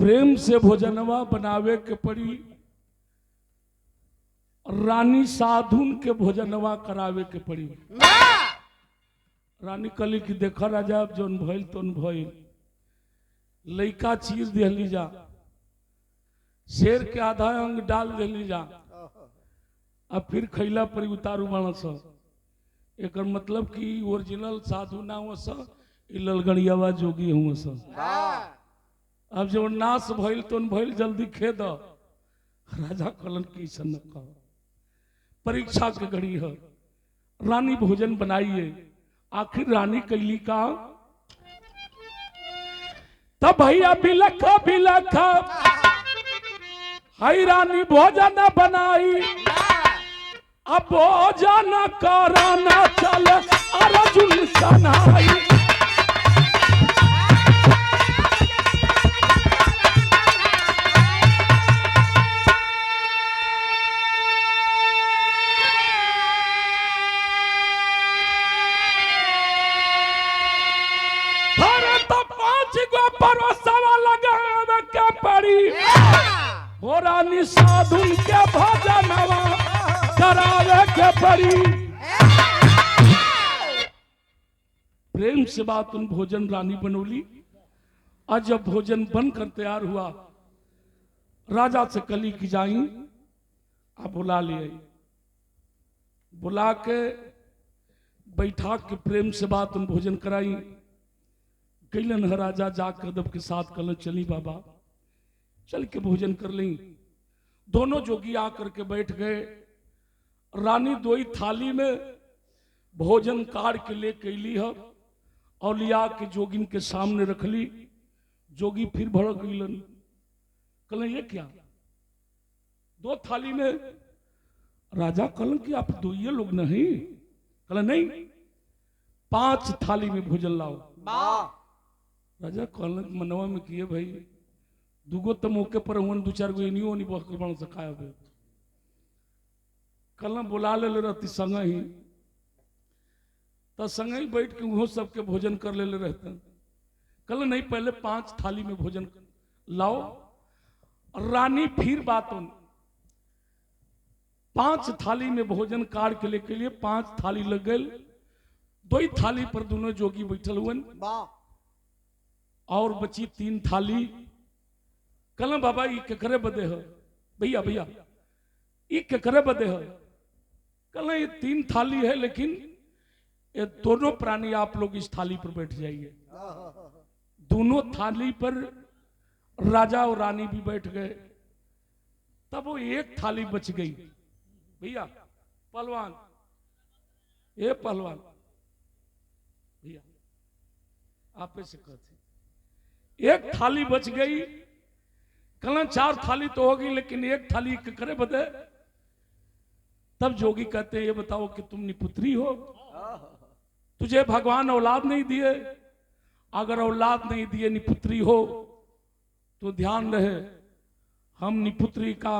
प्रेम से भोजनवा बनावे के पड़ी, रानी साधुन के भोजनवा करावे के पड़ी। रानी कली की देखा राजा जोन भइल तोन भइल, लइका चीर दिहली जा, शेर के आधा अंग डाल दिहली जा, अब फिर खैला पर उतारू मानस। एक मतलब कि ओरिजिनल साधु ना हो स, ललगड़ियावा जोगी हुआ स। अब जो नाश भइल तो भइल, जल्दी खेद। राजा कलन की सन कह, परीक्षा के घड़ी है, रानी भोजन बनाइए। आखिर रानी कैली का, तब भैया बिलखा बिलखा हाई रानी भोजन बनाई, अब भोजन कराना चल अर्जुन सनाई। हो रानी साधुन के भोजनवा करावे के पड़ी। प्रेम से बात उन भोजन रानी बनोली। आज जब भोजन बनकर तैयार हुआ, राजा से कली की जाई, आप बुला ले आई। बुला के बैठा के प्रेम से बात उन भोजन कराई। कैलन है राजा जाकर दब के साथ कल चली बाबा, चल के भोजन कर ली। दोनों जोगी आकर के बैठ गए। रानी दो ही थाली में भोजन काट के ले कैली है और लिया के जोगिन के सामने रख ली। जोगी फिर भड़क गईलन, कल ये क्या दो थाली में? राजा कलन कि आप दो ये लोग नहीं? कल नहीं, 5 थाली में भोजन लाओ। राजा कलन मनवा में किए भाई दुगो तो मौके पर हुन, 2-4 गो इनियो नहीं बन सकाया। कल बुला ले रहती संग ही, तो संग ही बैठ के वो सबके भोजन कर ले रहते। कल नहीं, पहले 5 थाली में भोजन लाओ। रानी फिर बात 5 थाली में भोजन काट के लेके लिए 5 थाली लग गए। 2 ही थाली पर दोनों जोगी बैठल हुए और बची 3 थाली। कल बाबा ये केकरे बदे है? भैया भैया ये केकरे बदे है? कल ये 3 थाली है, लेकिन ये दोनों प्राणी आप लोग इस थाली पर बैठ जाइए। दोनों थाली पर राजा और रानी भी बैठ गए। तब वो एक थाली बच गई। भैया पहलवान, ये पहलवान भैया आप से कहते, एक थाली बच गई। कल 4 थाली तो होगी, लेकिन एक थाली करे बदे। तब जोगी कहते हैं ये बताओ कि तुम निपुत्री हो, तुझे भगवान औलाद नहीं दिए? अगर औलाद नहीं दिए, निपुत्री हो, तो ध्यान रहे हम निपुत्री का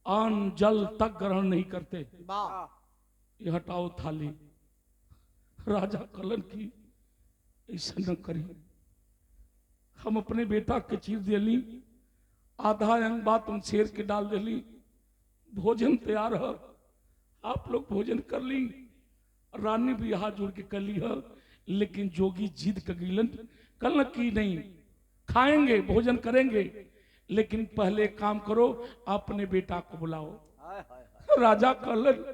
अन्न जल तक ग्रहण नहीं करते। ये हटाओ थाली। राजा कलन की ऐसा न करी। हम अपने बेटा के चीर दिली, आधा अंग बात उन शेर के डाल दिली। भोजन तैयार है, आप लोग भोजन कर ली। रानी भी हाथ जोड़ के कर ली है, लेकिन जोगी जिद का गिलन कल की नहीं, खाएंगे भोजन करेंगे, लेकिन पहले काम करो, अपने बेटा को बुलाओ। हाय हाय हाय। राजा कहलन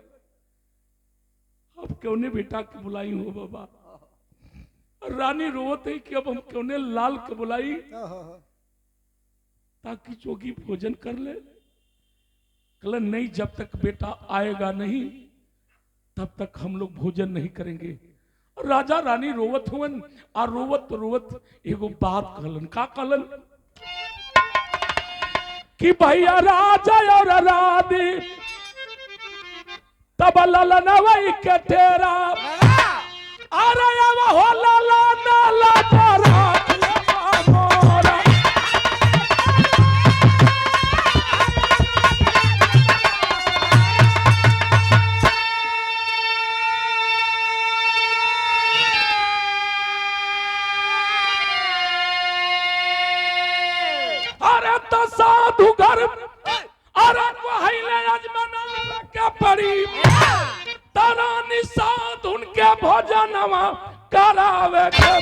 अब क्यों ने बेटा के बुलाई हो बाबा। रानी रोवत है कि अब हम क्यों ने लाल के बुलाई ताकि जोगी भोजन कर ले। कहलन नहीं, जब तक बेटा आएगा नहीं तब तक हम लोग भोजन नहीं करेंगे। राजा रानी रोवत हुवन, और रोवत रोवत एगो बात कहलन। का कहलन कि भैया राजा और रानी तब ललन वही के तेरा अरे हो लला मोरा। अरे तो साधु घर अरे वहीले अजमना के पड़ी तारा निषाद उनके भोजनवा करावे के।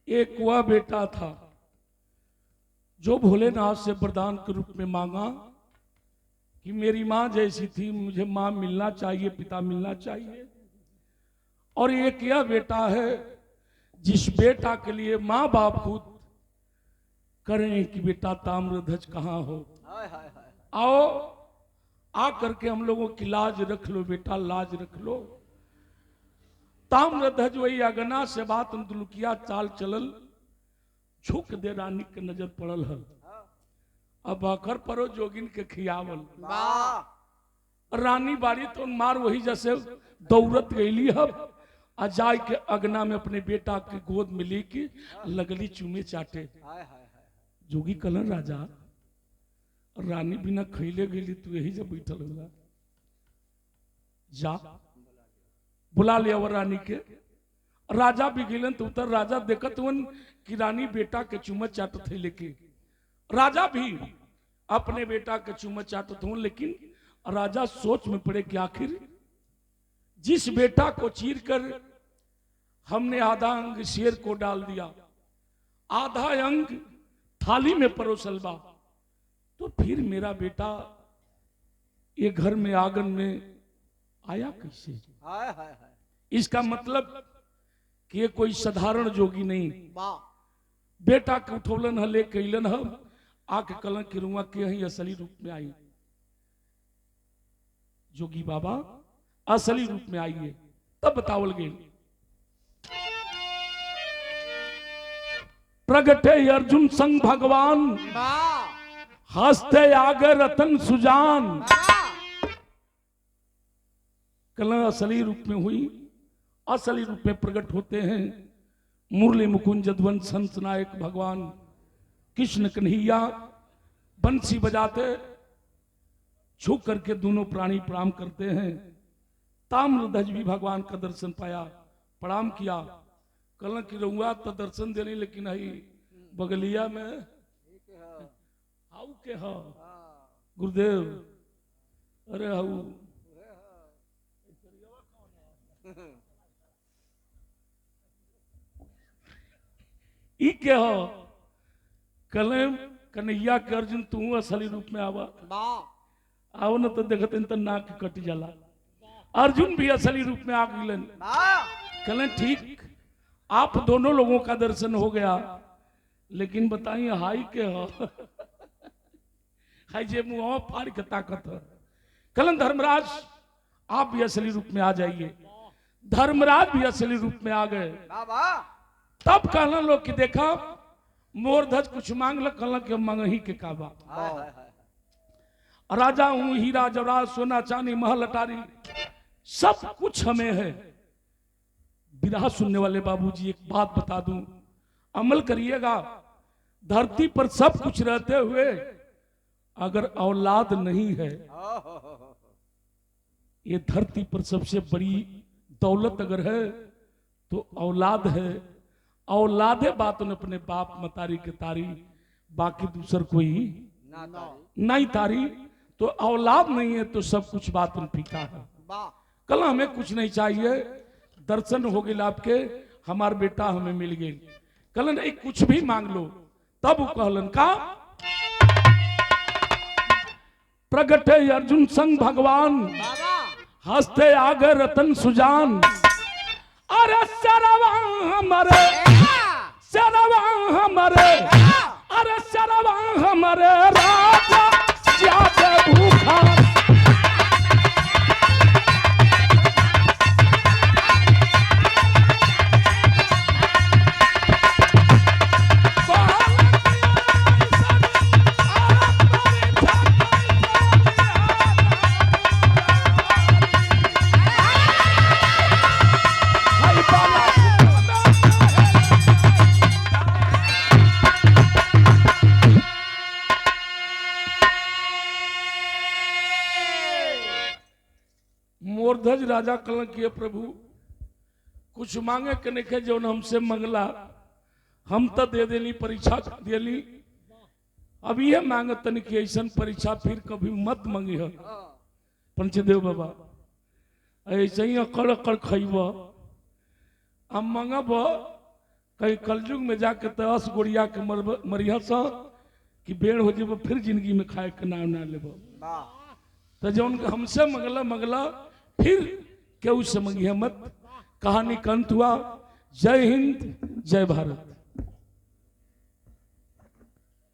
एक वह बेटा था जो भोलेनाथ से वरदान के रूप में मांगा कि मेरी माँ जैसी थी, मुझे माँ मिलना चाहिए, पिता मिलना चाहिए। और एक यह बेटा है जिस बेटा के लिए माँ बाप खुद करें कि बेटा ताम्रध्वज कहाँ हो, हाय हाय हाय। आओ आ करके हम लोगों की लाज रख लो बेटा, लाज रख लो। ताम्रध्वज वही अगना से बात दुलुकिया चाल चलल, झुक दे रानी के नजर पड़ल है। अब आखर परो जोगिन के खियावल। रानी बारी तो मार वही जैसे दौड़त गईली है, आ जाय के अगना में अपने बेटा के गोद में लेके लगली चूमे चाटे। हाय हाय हाय। जोगी कहलन राजा रानी बिना खैले गई, तू यही जब बैठल होला, जा बुला लिया वो रानी के। राजा भी गिलन तो उतर। राजा देखत हुन कि रानी बेटा के चुम्मच चाटत है, लेके राजा भी अपने बेटा के चुम्मच चाटत हुन। लेकिन राजा सोच में पड़े कि आखिर जिस बेटा को चीर कर हमने आधा अंग शेर को डाल दिया, आधा अंग थाली में परोसल बा, तो फिर मेरा बेटा ये घर में आंगन में आया कैसे। हाय हाय हाय। इसका मतलब कि ये कोई साधारण जोगी नहीं, बेटा के उठौलन है, ले कैलन है, आके कलन की रुआ के ही असली रूप में आई। जोगी बाबा असली रूप में आइए तब बतावल गई। प्रगटे अर्जुन संग भगवान, हंसते आगे रतन सुजान। कला असली रूप में हुई, असली रूप में प्रकट होते हैं मुरली मुकुंद जदवंत संत नायक भगवान कृष्ण कन्हैया। बंसी बजाते झुक करके दोनों प्राणी प्रणाम करते हैं। ताम्रध्वज भी भगवान का दर्शन पाया, प्रणाम किया। कल की रहुआ तो दर्शन देनी, लेकिन आई बगलिया में हाउ के हा गुरुदेव, अरे हाउ ई के हो। कल कन्हैया के अर्जुन तू असली रूप में आवा, आओ न तो देखते तो नाक कट जाला। अर्जुन भी असली रूप में आ गलन। कल ठीक आप दोनों लोगों का दर्शन हो गया, लेकिन बताइए हाई के हो हाई जे मुंह फाड़ के ताकत है। कलन धर्मराज आप भी असली रूप में आ जाइए। धर्मराज भी असली रूप में आ गए। तब कहना लोग कि देखा मोरध्वज कुछ मांगल कहल के मंगही के काबा। हाय हाय हाय राजा हूं, हीरा जवाहरात सोना चांदी महल अटारी सब कुछ हमें है। विरहा सुनने वाले बाबूजी एक बात बता दूं, अमल करिएगा। धरती पर सब कुछ रहते हुए अगर औलाद नहीं है, ये धरती पर सबसे बड़ी दौलत अगर है तो औलाद है। औलादे बात ने अपने बाप मतारी के तारी, बाकी दूसर कोई ना तारी नहीं तारी। तो औलाद नहीं है तो सब कुछ बात फीका है। कल हमें कुछ नहीं चाहिए, दर्शन हो गए आपके, हमार बेटा हमें मिल गए। कल नहीं कुछ भी मांग लो, तब वो कहलन का प्रगटे अर्जुन संग भगवान, हंसते आगे रतन सुजान। अरे सरवा हमारे, सरवा हमारे, अरे सरवा हमारे राजा ज्यादा भूखा। मोरध्वज राजा कलन किए प्रभु कुछ मांगे के नहीं जो हमसे मंगला हम तो दे देली, परीक्षा देली। अब ये मांगत तन कि ऐसा परीक्षा फिर कभी मत मंगी है। पंचदेव बाबा ऐसे ही अकड़ अकड़ खैब, अब मंगब कहीं कलयुग में जाके 10 गोड़िया के मरिया सा कि बेड़ हो जब फिर जिंदगी में खाए के नाम ना लेब। तो जो हमसे मंगला मंगला फिर केहू से मंगी मत। कहानी का अंत हुआ। जय हिंद, जय भारत।